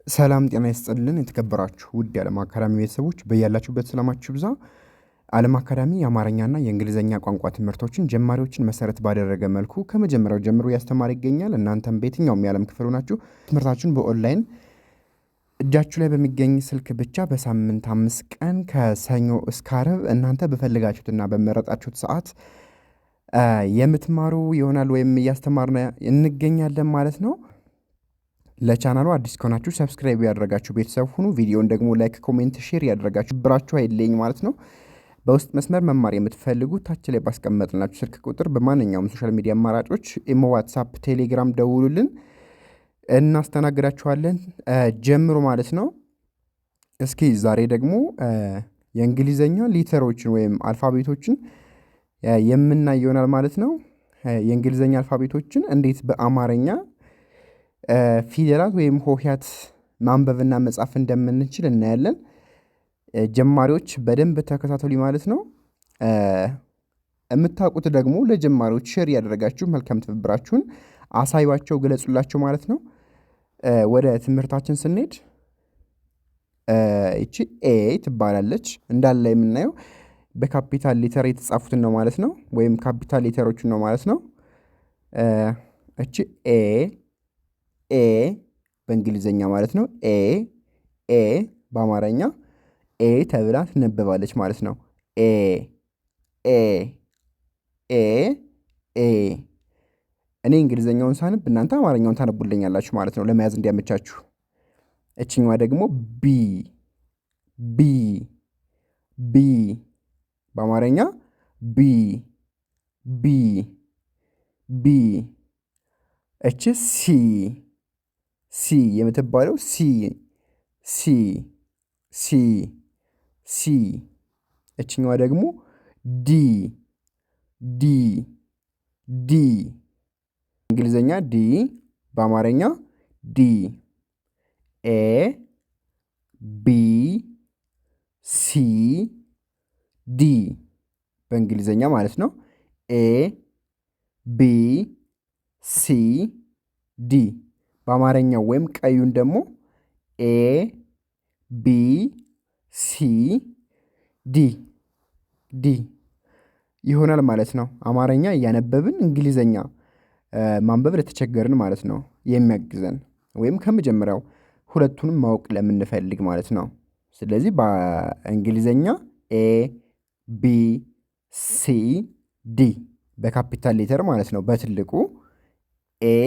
ሰላም ጤና ይስጥልን የተከበራችሁ ውድ የዓለም አካዳሚ ቤተሰቦች በያላችሁበት ሰላማችሁ ብዛ። ዓለም አካዳሚ የአማርኛና የእንግሊዝኛ ቋንቋ ትምህርቶችን ጀማሪዎችን መሰረት ባደረገ መልኩ ከመጀመሪያው ጀምሮ ያስተማረ ይገኛል። እናንተም በየትኛውም የዓለም ክፍል ሆናችሁ ትምህርታችሁን በኦንላይን እጃችሁ ላይ በሚገኝ ስልክ ብቻ በሳምንት 5 ቀን ከሰኞ እስከ ዓርብ እናንተ በፈለጋችሁትና በመረጣችሁት ሰዓት የምትማሩ ይሆናል ወይም እያስተማርን እንገኛለን ማለት ነው። ለቻናሉ አዲስ ከሆናችሁ ሰብስክራይብ ያደረጋችሁ ቤተሰብ ሁኑ። ቪዲዮን ደግሞ ላይክ፣ ኮሜንት፣ ሼር ያደረጋችሁ ብራችሁ አይለኝ ማለት ነው። በውስጥ መስመር መማር የምትፈልጉ ታች ላይ ባስቀመጥናችሁ ስልክ ቁጥር በማንኛውም ሶሻል ሚዲያ አማራጮች ኢሞ፣ ዋትሳፕ፣ ቴሌግራም ደውሉልን፣ እናስተናግዳችኋለን። ጀምሮ ማለት ነው። እስኪ ዛሬ ደግሞ የእንግሊዘኛ ሊተሮችን ወይም አልፋቤቶችን የምናይ ይሆናል ማለት ነው። የእንግሊዘኛ አልፋቤቶችን እንዴት በአማርኛ ፊደላት ወይም ሆሄያት ማንበብና መጻፍ እንደምንችል እናያለን። ጀማሪዎች በደንብ ተከታተሉ ማለት ነው። የምታውቁት ደግሞ ለጀማሪዎች ሼር ያደረጋችሁ መልካም ትብብራችሁን አሳዩዋቸው፣ ግለጹላቸው ማለት ነው። ወደ ትምህርታችን ስንሄድ ይቺ ኤ ትባላለች። እንዳለ የምናየው በካፒታል ሌተር የተጻፉትን ነው ማለት ነው፣ ወይም ካፒታል ሌተሮችን ነው ማለት ነው። እቺ ኤ በእንግሊዘኛ ማለት ነው። ኤ በአማርኛ ኤ ተብላ ትነበባለች ማለት ነው። ኤ ኤ ኤ ኤ እኔ እንግሊዘኛውን ሳንብ እናንተ አማርኛውን ታነቡልኛላችሁ ማለት ነው፣ ለመያዝ እንዲያመቻችሁ። እችኛዋ ደግሞ ቢ ቢ ቢ በአማርኛ ቢ ቢ ቢ እች ሲ የምትባለው ሲ እችኛዋ ደግሞ ዲ እንግሊዘኛ ዲ በአማርኛ ዲ ኤ ቢ ሲ ዲ በእንግሊዘኛ ማለት ነው። ኤ ቢ ሲ ዲ በአማርኛው ወይም ቀዩን ደግሞ ኤ ቢ ሲ ዲ ይሆናል ማለት ነው። አማርኛ እያነበብን እንግሊዘኛ ማንበብ ለተቸገርን ማለት ነው የሚያግዘን፣ ወይም ከመጀመሪያው ሁለቱንም ማወቅ ለምንፈልግ ማለት ነው። ስለዚህ በእንግሊዘኛ ኤ ቢ ሲ ዲ በካፒታል ሌተር ማለት ነው፣ በትልቁ ኤ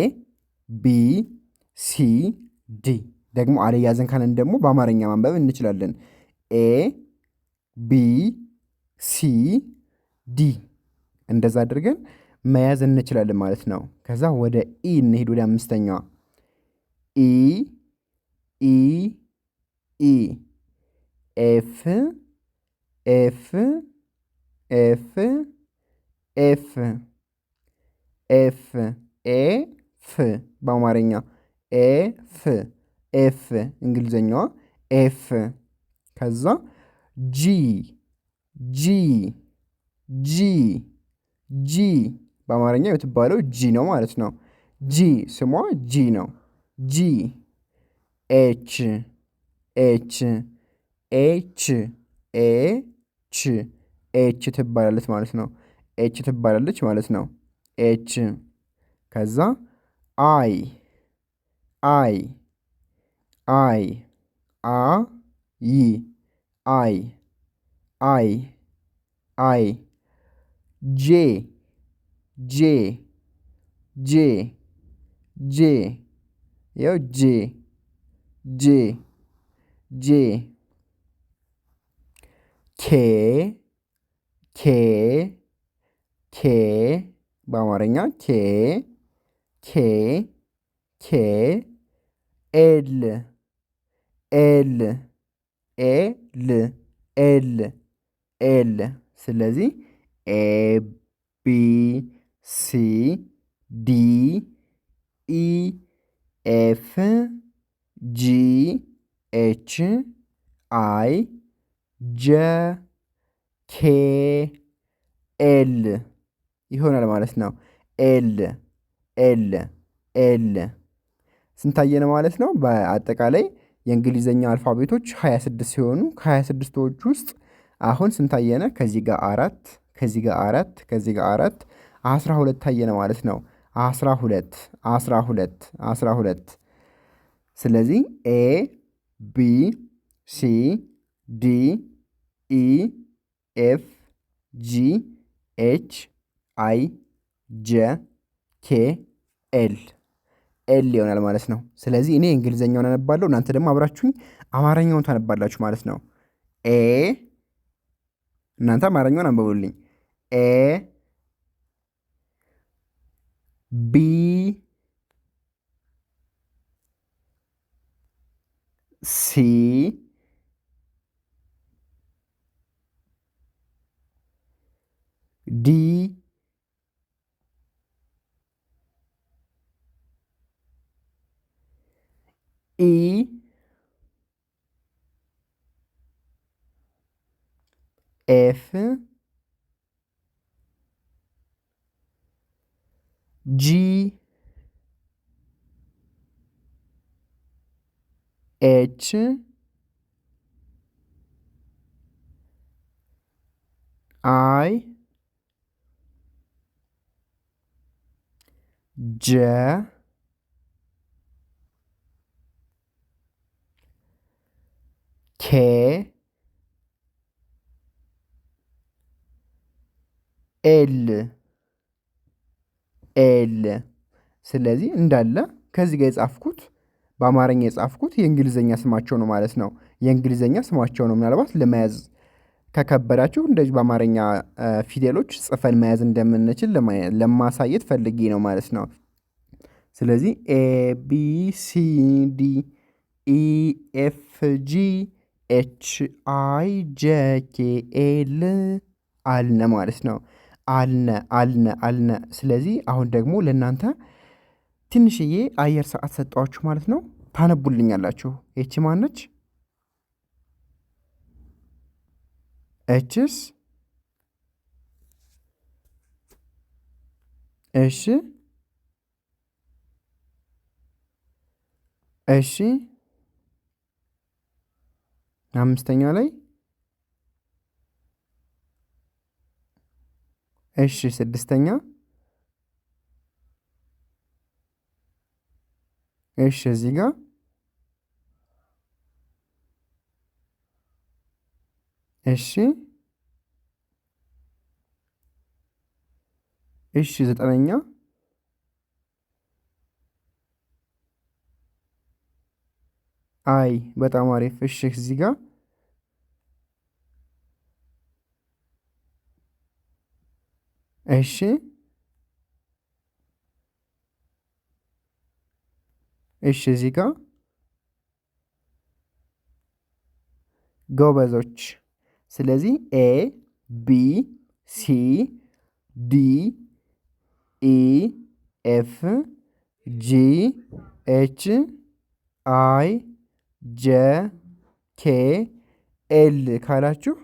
ቢ ሲ ዲ። ደግሞ አልያዘን ካለን ደግሞ በአማርኛ ማንበብ እንችላለን። ኤ ቢ ሲ ዲ እንደዛ አድርገን መያዝ እንችላለን ማለት ነው። ከዛ ወደ ኢ እንሄድ፣ ወደ አምስተኛዋ ኢ ኢ ኢ ኤፍ ኤፍ ኤፍ ኤፍ ኤፍ ኤፍ በአማርኛ ኤፍ እንግሊዘኛዋ ኤፍ። ከዛ ጂ በአማርኛ የምትባለው ጂ ነው ማለት ነው። ጂ ስሟ ጂ ነው። ጂ ኤች ትባላለች ማለት ነው። ኤች ከዛ አይ ጄ ያው ጄ ኬ በአማርኛ ኬ ኤል ስለዚህ ኤ ቢ ሲ ዲ ኢ ኤፍ ጂ ኤች አይ ጄ ኬ ኤል ይሆናል ማለት ነው። ኤል ስንታየን ማለት ነው። በአጠቃላይ የእንግሊዝኛ አልፋቤቶች 26 ሲሆኑ ከ26ቶች ውስጥ አሁን ስንት አየነ? ከዚህ ጋር 4 ከዚህ ጋር 4 ከዚህ ጋር 4 12 አየነ ማለት ነው። 12 12 12 ስለዚህ ኤ ቢ ሲ ዲ ኢ ኤፍ ጂ ኤች አይ ጄ ኬ ኤል ይሆናል ማለት ነው። ስለዚህ እኔ እንግሊዝኛውን አነባለሁ፣ እናንተ ደግሞ አብራችሁኝ አማርኛውን ታነባላችሁ ማለት ነው። ኤ እናንተ አማርኛውን አንብቡልኝ። ኤ ቢ ሲ ዲ ኢ ኤፍ ጂ ኤች አይ ጄ ኬ ኤል። ስለዚህ እንዳለ ከዚህ ጋር የጻፍኩት በአማርኛ የጻፍኩት የእንግሊዝኛ ስማቸው ነው ማለት ነው። የእንግሊዝኛ ስማቸው ነው። ምናልባት ለመያዝ ከከበዳችሁ እንደዚህ በአማርኛ ፊደሎች ጽፈን መያዝ እንደምንችል ለማሳየት ፈልጌ ነው ማለት ነው። ስለዚህ ኤ ቢ ሲ ዲ ኢ ኤፍ ጂ ኤች አይ ጄ ኬ ኤል አልነ ማለት ነው። አልነ። ስለዚህ አሁን ደግሞ ለእናንተ ትንሽዬ አየር ሰዓት ሰጠዋችሁ ማለት ነው። ታነቡልኛላችሁ። ይቺ ማነች? ኤችስ እሺ እሺ አምስተኛ ላይ እሺ ስድስተኛ እሺ እዚህ ጋር እሺ እሺ ዘጠነኛ አይ በጣም አሪፍ። እሺ እዚህ ጋር እሺ እሺ እዚህ ጋር ጎበዞች። ስለዚህ ኤ ቢ ሲ ዲ ኢ ኤፍ ጂ ኤች አይ ጄ ኬ ኤል ካላችሁ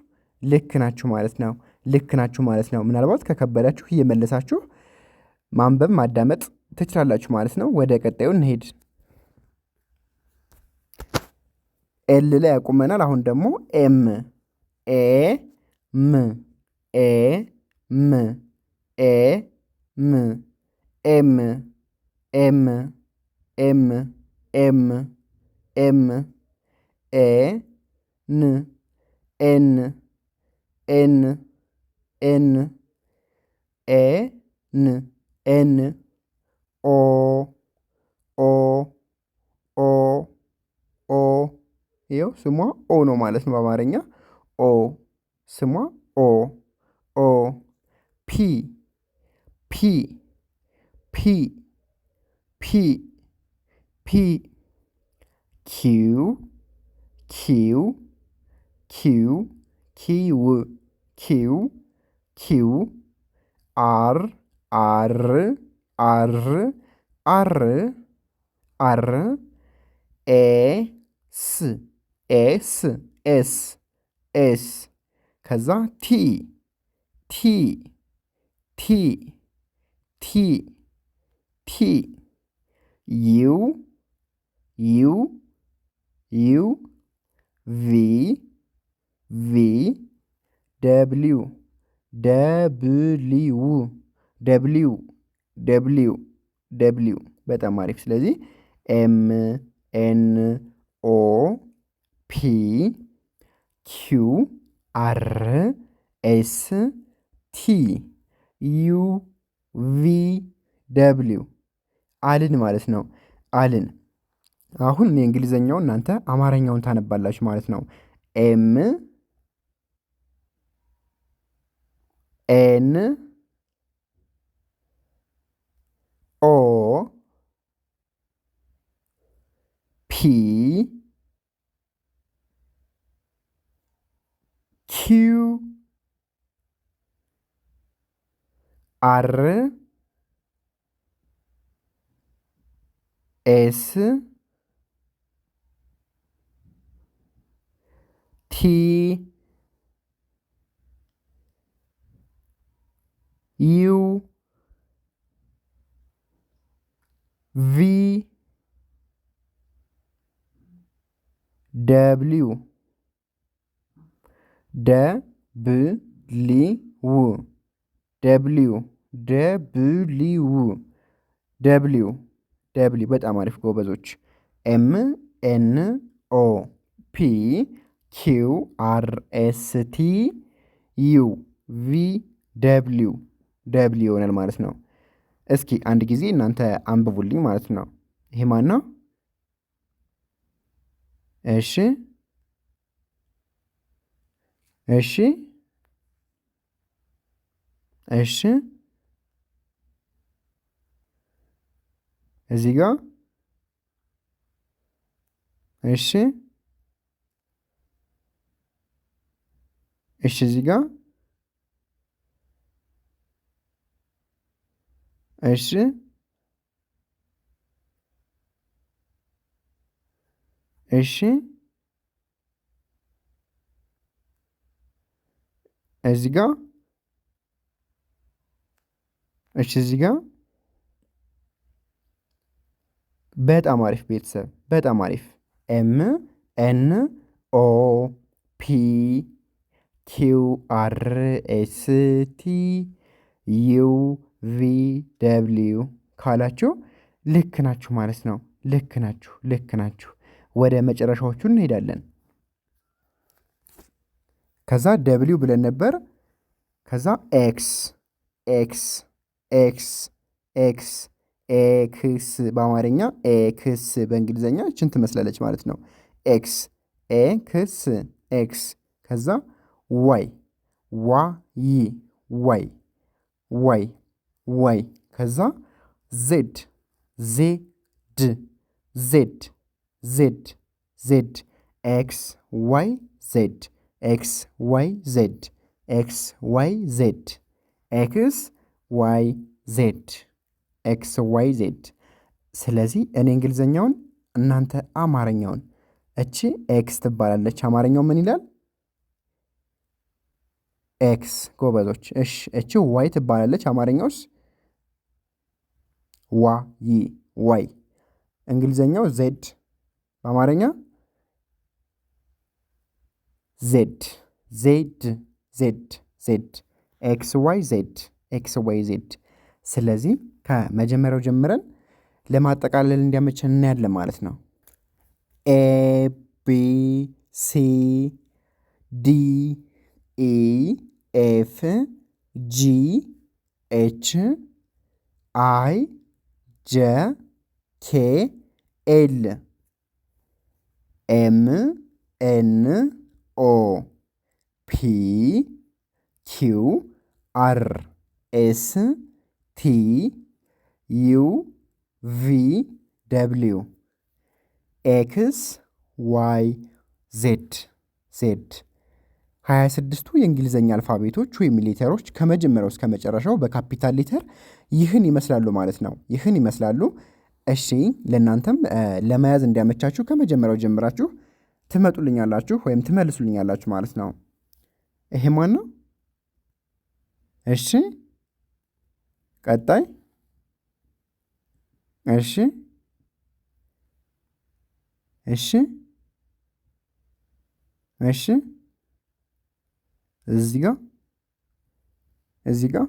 ልክ ናችሁ ማለት ነው። ልክ ናችሁ ማለት ነው። ምናልባት ከከበዳችሁ እየመለሳችሁ ማንበብ ማዳመጥ ትችላላችሁ ማለት ነው። ወደ ቀጣዩ እንሄድ። ኤል ላይ ያቁመናል። አሁን ደግሞ ኤም ኤ ም ኤ ም ኤ ም ኤም ኤም ኤም ኤም ኤም ኤ ን ኤን ኤን ኤን ኤ ን ኤን ኦ ኦ ኦ ኦ ይኸው ስሟ ኦ ነው ማለት ነው በአማርኛ ኦ ስሟ ኦ ኦ ፒ ፒ ፒ ፒ ፒ ኪው ኪው ኪው ኪው ኪው ኪው አር አር አር አር አር ኤስ ኤስ ኤስ ኤስ ከዛ ቲ ቲ ቲ ቲ ቲ ዩ ዩ ዩ ቪ ቪ ደብሊው ደብሊው ደብሊው ደብሊው ደብሊው በጣም አሪፍ። ስለዚህ ኤም ኤን ኦ ፒ ኪው አር ኤስ ቲ ዩ ቪ ደብሊው አልን ማለት ነው። አልን። አሁን እኔ እንግሊዘኛውን እናንተ አማርኛውን ታነባላችሁ ማለት ነው። ኤም ኤን ኦ ፒ ኪው አር ኤስ ቲ ዩ ቪ ደብሊው ደብሊው ደብሊው ደብሊው ደብሊው ደብሊው በጣም አሪፍ ጎበዞች። ኤም ኤን ኦ ፒ ኪው አር ኤስ ቲ ዩ ቪ ደብሊው ደብሊው ይሆናል ማለት ነው። እስኪ አንድ ጊዜ እናንተ አንብቡልኝ ማለት ነው። ይሄ ማን ነው? እሺ እሺ እሺ እዚህ ጋር እሺ እሺ እዚህ ጋር እሺ እሺ እዚህ ጋር እሺ እዚህ ጋር በጣም አሪፍ ቤተሰብ፣ በጣም አሪፍ። ኤም ኤን ኦ ፒ ኪው አር ኤስ ቲ ዩ ቪ ደብሊው ካላችሁ ልክ ናችሁ ማለት ነው። ልክ ናችሁ፣ ልክ ናችሁ። ወደ መጨረሻዎቹ እንሄዳለን። ከዛ ደብሊው ብለን ነበር። ከዛ ኤክስ ኤክስ ኤክስ ኤክስ ኤክስ በአማርኛ ኤክስ በእንግሊዝኛ ችን ትመስላለች ማለት ነው። ኤክስ ኤክስ ኤክስ። ከዛ ዋይ ዋይ ዋይ ዋይ ዋይ። ከዛ ዜድ ዜድ ዜድ ዜድ ዜድ። ኤክስ ዋይ ዜድ ኤክስ ዋይ ዜድ ኤክስ ዋይ ዜድ ኤክስ ዋይ ዜድ ኤክስ ዋይ ዜድ። ስለዚህ እኔ እንግሊዝኛውን እናንተ አማርኛውን። እቺ ኤክስ ትባላለች። አማርኛው ምን ይላል? ኤክስ። ጎበዞች። እሺ እቺ ዋይ ትባላለች። አማርኛውስ ዋይ ዋይ። እንግሊዝኛው ዜድ፣ በአማርኛ ዜድ ዜድ ዜድ ዜድ ኤክስ ዋይ ዜድ ኤክስ ዋይ ዜድ። ስለዚህ ከመጀመሪያው ጀምረን ለማጠቃለል እንዲያመቸን እናያለን ማለት ነው። ኤ ቢ ሲ ዲ ኢ ኤፍ ጂ ኤች አይ ጄ ኬ ኤል ኤም ኤን ኦ ፒ ኪው አር ኤስ ቲ ዩ ቪ ደብሊው ኤክስ ዋይ ዜድ ዜድ። 26ቱ የእንግሊዝኛ አልፋቤቶች ወይም ሌተሮች ከመጀመሪያው እስከ መጨረሻው በካፒታል ሌተር ይህን ይመስላሉ ማለት ነው። ይህን ይመስላሉ። እሺ ለእናንተም ለመያዝ እንዲያመቻችሁ ከመጀመሪያው ጀምራችሁ ትመጡልኛላችሁ ወይም ትመልሱልኛላችሁ ማለት ነው። ይሄ ማን ነው? እሺ ቀጣይ። እሺ እሺ እሺ እዚህ ጋር እዚህ ጋር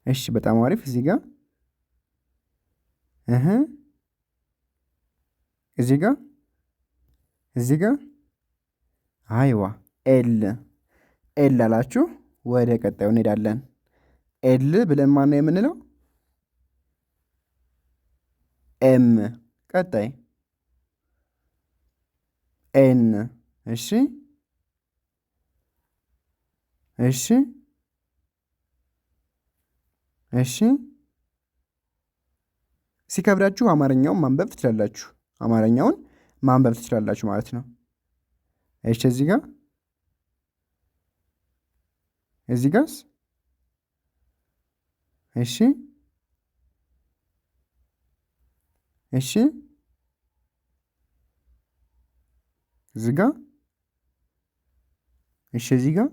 እሺ በጣም አሪፍ እዚህ ጋር እዚህ ጋር እዚህ ጋር አይዋ ኤል አላችሁ። ወደ ቀጣዩ እንሄዳለን። ኤል ብለን ማን ነው የምንለው? ኤም። ቀጣይ ኤን። እሺ እሺ እሺ ሲከብዳችሁ አማርኛውን ማንበብ ትችላላችሁ። አማርኛውን ማንበብ ትችላላችሁ ማለት ነው። እሺ እዚህ ጋር እዚህ ጋርስ እሺ እሺ እዚህ ጋር እሺ እዚህ ጋር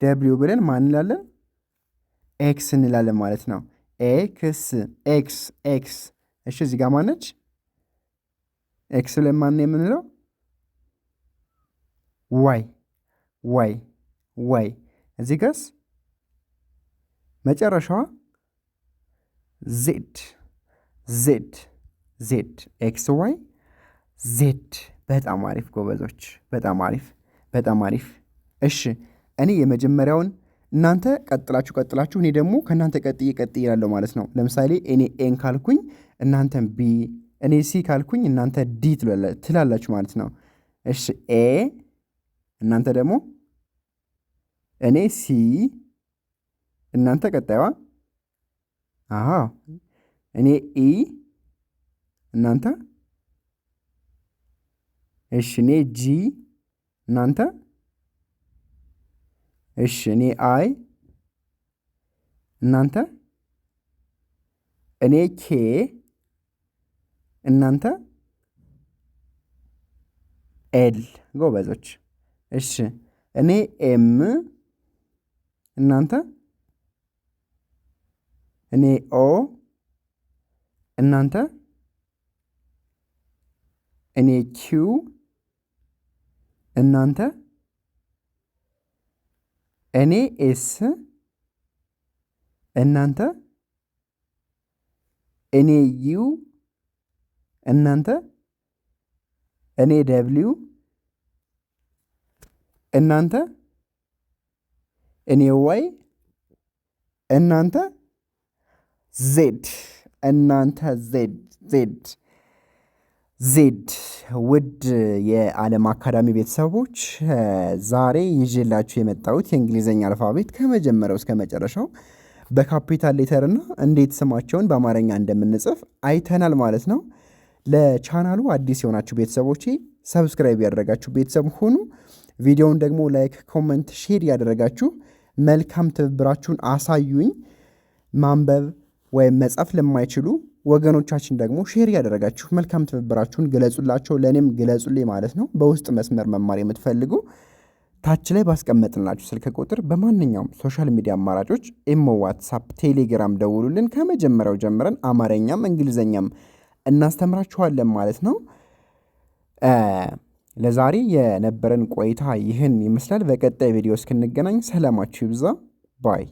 ደብሊው ብለን ማን እንላለን? ኤክስ እንላለን ማለት ነው። ኤክስ። እሺ እዚህ ጋር ማነች? ኤክስ ብለን ማን የምንለው? ዋይ። እዚህ ጋርስ መጨረሻዋ ዜድ። ኤክስ ዋይ ዜድ። በጣም አሪፍ ጎበዞች፣ በጣም አሪፍ። እሺ እኔ የመጀመሪያውን እናንተ ቀጥላችሁ እኔ ደግሞ ከእናንተ ቀጥዬ እላለሁ ማለት ነው። ለምሳሌ እኔ ኤን ካልኩኝ እናንተን ቢ፣ እኔ ሲ ካልኩኝ እናንተ ዲ ትላላችሁ ማለት ነው። እሺ ኤ፣ እናንተ ደግሞ እኔ ሲ፣ እናንተ ቀጣይዋ እኔ ኢ፣ እናንተ እሺ እኔ ጂ፣ እናንተ እሺ እኔ አይ፣ እናንተ እኔ ኬ፣ እናንተ ኤል። ጎበዞች። እሺ እኔ ኤም፣ እናንተ እኔ ኦ፣ እናንተ እኔ ኪው፣ እናንተ እኔ ኤስ፣ እናንተ እኔ ዩ፣ እናንተ እኔ ደብሊው፣ እናንተ እኔ ዋይ፣ እናንተ ዜድ። ውድ የዓለም አካዳሚ ቤተሰቦች ዛሬ ይዤላችሁ የመጣሁት የእንግሊዝኛ አልፋቤት ከመጀመሪያው እስከ መጨረሻው በካፒታል ሌተር እና እንዴት ስማቸውን በአማርኛ እንደምንጽፍ አይተናል ማለት ነው። ለቻናሉ አዲስ የሆናችሁ ቤተሰቦቼ ሰብስክራይብ ያደረጋችሁ ቤተሰብ ሆኑ። ቪዲዮውን ደግሞ ላይክ፣ ኮመንት፣ ሼር ያደረጋችሁ መልካም ትብብራችሁን አሳዩኝ። ማንበብ ወይም መጻፍ ለማይችሉ ወገኖቻችን ደግሞ ሼር ያደረጋችሁ መልካም ትብብራችሁን ግለጹላቸው፣ ለእኔም ግለጹልኝ ማለት ነው። በውስጥ መስመር መማር የምትፈልጉ ታች ላይ ባስቀመጥንላችሁ ስልክ ቁጥር በማንኛውም ሶሻል ሚዲያ አማራጮች ኢሞ፣ ዋትሳፕ፣ ቴሌግራም ደውሉልን። ከመጀመሪያው ጀምረን አማርኛም እንግሊዝኛም እናስተምራችኋለን ማለት ነው። ለዛሬ የነበረን ቆይታ ይህን ይመስላል። በቀጣይ ቪዲዮ እስክንገናኝ ሰላማችሁ ይብዛ ባይ